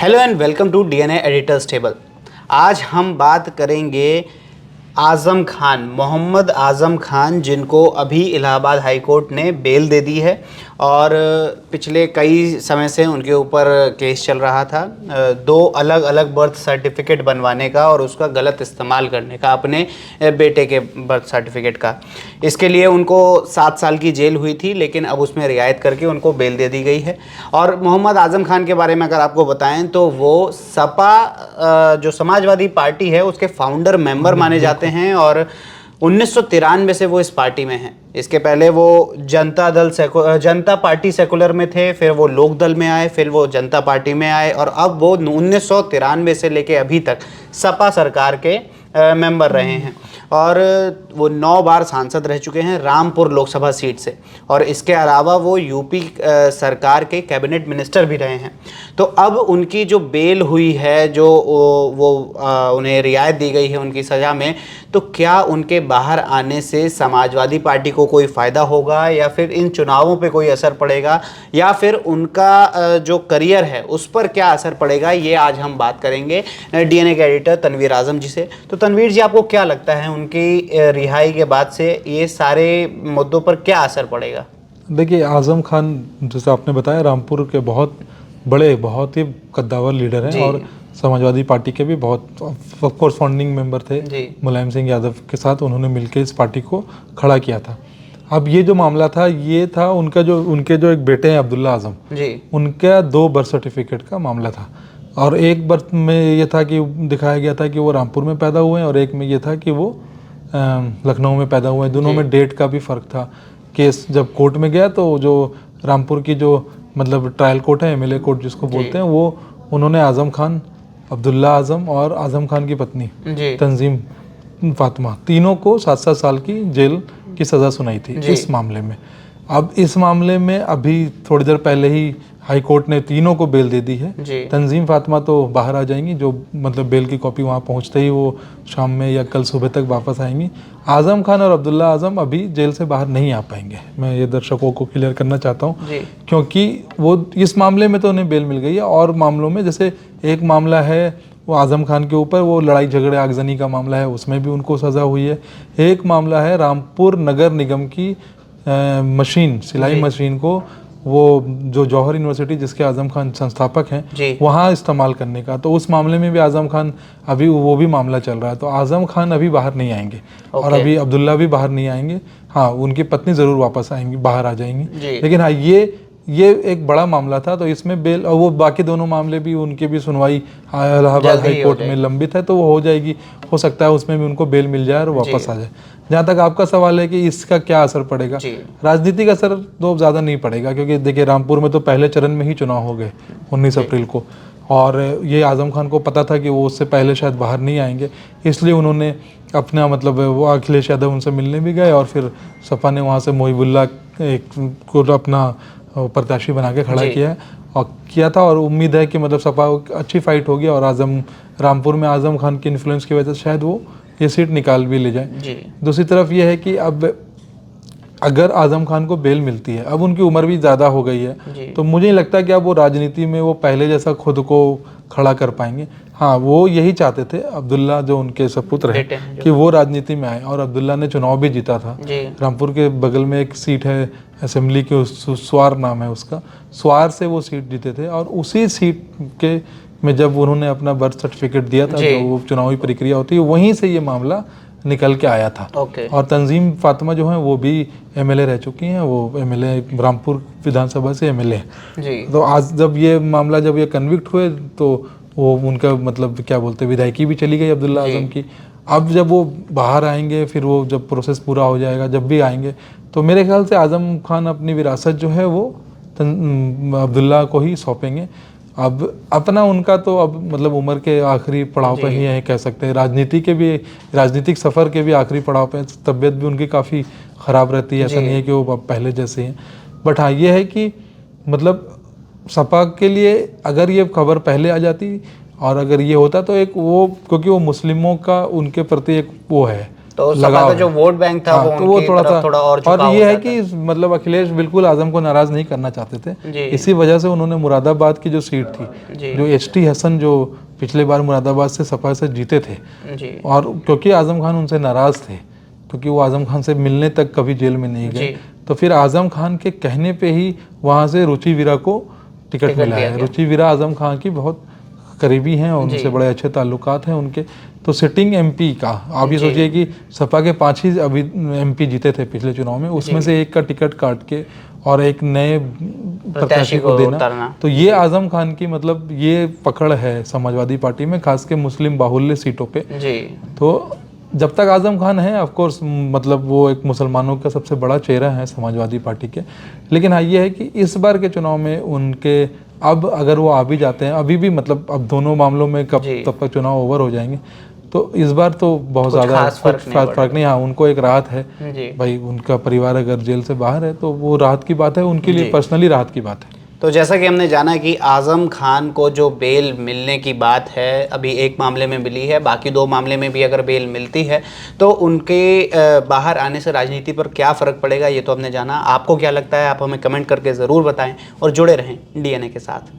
Hello and welcome to DNA editors table. आज हम बात करेंगे आज़म खान, मोहम्मद आज़म खान, जिनको अभी इलाहाबाद हाई कोर्ट ने बेल दे दी है और पिछले कई समय से उनके ऊपर केस चल रहा था दो अलग अलग बर्थ सर्टिफिकेट बनवाने का और उसका गलत इस्तेमाल करने का, अपने बेटे के बर्थ सर्टिफिकेट का। इसके लिए उनको 7 साल की जेल हुई थी, लेकिन अब उसमें रियायत करके उनको बेल दे दी गई है। और मोहम्मद आज़म खान के बारे में अगर आपको बताएं तो वो सपा जो समाजवादी पार्टी है उसके फाउंडर मेंबर माने जाते हैं और 1993 से वो इस पार्टी में हैं। इसके पहले वो जनता पार्टी सेकुलर में थे, फिर वो लोक दल में आए, फिर वो जनता पार्टी में आए और अब वो 1993 से लेके अभी तक सपा सरकार के मेंबर रहे हैं और वो 9 बार सांसद रह चुके हैं रामपुर लोकसभा सीट से। और इसके अलावा वो यूपी सरकार के कैबिनेट मिनिस्टर भी रहे हैं। तो अब उनकी जो बेल हुई है, जो उन्हें रियायत दी गई है उनकी सज़ा में, तो क्या उनके बाहर आने से समाजवादी पार्टी को कोई फ़ायदा होगा या फिर इन चुनावों पे कोई असर पड़ेगा या फिर उनका जो करियर है उस पर क्या असर पड़ेगा, ये आज हम बात करेंगे डीएनए के एडिटर तनवीर आज़म जी से। तो तनवीर जी, आपको क्या लगता है उनकी रिहाई के बाद से ये सारे मुद्दों पर क्या असर पड़ेगा? देखिए, आज़म खान जैसे आपने बताया रामपुर के बहुत बड़े, बहुत ही कद्दावर लीडर हैं और समाजवादी पार्टी के भी बहुत ऑफ कोर्स फाउंडिंग मेंबर थे। मुलायम सिंह यादव के साथ उन्होंने मिलकर इस पार्टी को खड़ा किया था। अब ये जो मामला था, ये था उनके जो एक बेटे हैं अब्दुल्ला आज़म, उनका 2 बर्थ सर्टिफिकेट का मामला था। और एक बर्थ में ये था कि दिखाया गया था कि वो रामपुर में पैदा हुए हैं और एक में ये था कि वो लखनऊ में पैदा हुए हैं। दोनों में डेट का भी फ़र्क था। केस जब कोर्ट में गया तो जो रामपुर की जो मतलब ट्रायल कोर्ट है, एमएलए कोर्ट जिसको बोलते हैं, वो उन्होंने आज़म खान, अब्दुल्ला आज़म और आज़म खान की पत्नी तंजीम फातिमा, तीनों को 7-7 साल की जेल की सज़ा सुनाई थी इस मामले में। अब इस मामले में अभी थोड़ी देर पहले ही हाई कोर्ट ने तीनों को बेल दे दी है। तंजीम फातिमा तो बाहर आ जाएंगी, जो मतलब बेल की कॉपी वहाँ पहुँचते ही वो शाम में या कल सुबह तक वापस आएंगी। आज़म खान और अब्दुल्ला आज़म अभी जेल से बाहर नहीं आ पाएंगे। मैं ये दर्शकों को क्लियर करना चाहता हूँ, क्योंकि वो इस मामले में तो उन्हें बेल मिल गई है। और मामलों में जैसे एक मामला है वो आज़म खान के ऊपर, वो लड़ाई झगड़े आगजनी का मामला है, उसमें भी उनको सज़ा हुई है। एक मामला है रामपुर नगर निगम की मशीन, सिलाई मशीन को वो जो जौहर यूनिवर्सिटी जिसके आज़म खान संस्थापक हैं, वहाँ इस्तेमाल करने का, तो उस मामले में भी आज़म खान अभी वो भी मामला चल रहा है। तो आज़म खान अभी बाहर नहीं आएंगे और अभी अब्दुल्ला भी बाहर नहीं आएंगे। हाँ, उनकी पत्नी ज़रूर वापस आएंगी, बाहर आ जाएंगी। लेकिन हाँ, ये एक बड़ा मामला था, तो इसमें बेल, और वो बाकी दोनों मामले भी उनके भी सुनवाई इलाहाबाद हाई कोर्ट में लंबित है, तो वो हो जाएगी। हो सकता है उसमें भी उनको बेल मिल जाए और वापस आ जाए। जहाँ तक आपका सवाल है कि इसका क्या असर पड़ेगा, राजनीतिक असर तो ज़्यादा नहीं पड़ेगा, क्योंकि देखिए रामपुर में तो पहले चरण में ही चुनाव हो गए 19 अप्रैल को, और ये आज़म खान को पता था कि वो उससे पहले शायद बाहर नहीं आएंगे, इसलिए उन्होंने अपना मतलब वो अखिलेश यादव उनसे मिलने भी गए और फिर सपा ने वहाँ से मोहिबुल्ला को अपना प्रत्याशी बना के खड़ा किया था। और उम्मीद है कि मतलब सपा अच्छी फाइट होगी और रामपुर में आज़म खान के इन्फ्लुएंस की वजह से शायद वो ये सीट निकाल भी ले जाए। दूसरी तरफ ये है कि अब अगर आज़म खान को बेल मिलती है, अब उनकी उम्र भी ज़्यादा हो गई है, तो मुझे नहीं लगता कि अब वो राजनीति में वो पहले जैसा खुद को खड़ा कर पाएंगे। हाँ, वो यही चाहते थे अब्दुल्ला, जो उनके सपुत्र हैं, कि वो राजनीति में आए, और अब्दुल्ला ने चुनाव भी जीता था। रामपुर के बगल में एक सीट है असेंबली के, स्वार नाम है उसका, स्वार से वो सीट जीते थे। और उसी सीट के में जब उन्होंने अपना बर्थ सर्टिफिकेट दिया था, जो वो चुनावी प्रक्रिया होती है, वहीं से ये मामला निकल के आया था। और तंजीम फातिमा जो हैं वो भी एमएलए रह चुकी हैं, वो एमएलए रामपुर विधानसभा से एमएलए हैं। तो आज जब ये कन्विक्ट हुए तो वो उनका मतलब क्या बोलते हैं, विधायकी भी चली गई अब्दुल्ला आज़म की। अब जब वो बाहर आएंगे, फिर वो जब प्रोसेस पूरा हो जाएगा, जब भी आएंगे, तो मेरे ख्याल से आज़म खान अपनी विरासत जो है वो अब्दुल्ला को ही सौंपेंगे। अब अपना उनका तो अब मतलब उम्र के आखिरी पड़ाव पे ही है, कह सकते हैं। राजनीतिक सफ़र के भी आखिरी पड़ाव पे, तबीयत भी उनकी काफ़ी ख़राब रहती है, ऐसा नहीं है कि वो पहले जैसे हैं। बट हाँ, ये है कि मतलब सपा के लिए अगर ये खबर पहले आ जाती और अगर ये होता तो एक वो, क्योंकि वो मुस्लिमों का उनके प्रति एक वो है, तो सपा का जो वोट बैंक था वो तो वो उनकी तरफ थोड़ा और झुकाव और ये हो है जाता कि मतलब अखिलेश बिल्कुल आजम को नाराज नहीं करना चाहते थे, इसी वजह से उन्होंने मुरादाबाद की जो सीट थी, जो एचटी हसन जो पिछले बार मुरादाबाद से सपा से जीते थे, और क्योंकि आजम खान उनसे नाराज थे, क्योंकि वो आजम खान से मिलने तक कभी जेल में नहीं गए, तो फिर आजम खान के कहने पे ही वहाँ से रुचि वीरा को टिकट मिला है। रुचि वीरा आजम खान की बहुत करीबी हैं और उनसे बड़े अच्छे ताल्लुकात हैं उनके। तो सिटिंग एमपी का आप ये सोचिए कि सपा के 5 ही अभी एमपी जीते थे पिछले चुनाव में, उसमें से एक का टिकट काट के और एक नए प्रत्याशी को देना, तो ये आजम खान की मतलब ये पकड़ है समाजवादी पार्टी में, खास के मुस्लिम बाहुल्य सीटों पे। तो जब तक आजम खान है ऑफ कोर्स मतलब वो एक मुसलमानों का सबसे बड़ा चेहरा है समाजवादी पार्टी के, लेकिन हाँ ये है कि इस बार के चुनाव में उनके अब अगर वो आ भी जाते हैं, अभी भी मतलब अब दोनों मामलों में कब तब तक चुनाव ओवर हो जाएंगे, तो इस बार तो बहुत ज़्यादा फर्क नहीं। हाँ उनको एक राहत है भाई, उनका परिवार अगर जेल से बाहर है तो वो राहत की बात है, उनके लिए पर्सनली राहत की बात है। तो जैसा कि हमने जाना कि आज़म खान को जो बेल मिलने की बात है अभी एक मामले में मिली है, बाकी 2 मामले में भी अगर बेल मिलती है तो उनके बाहर आने से राजनीति पर क्या फ़र्क पड़ेगा ये तो हमने जाना। आपको क्या लगता है आप हमें कमेंट करके ज़रूर बताएं और जुड़े रहें डीएनए के साथ।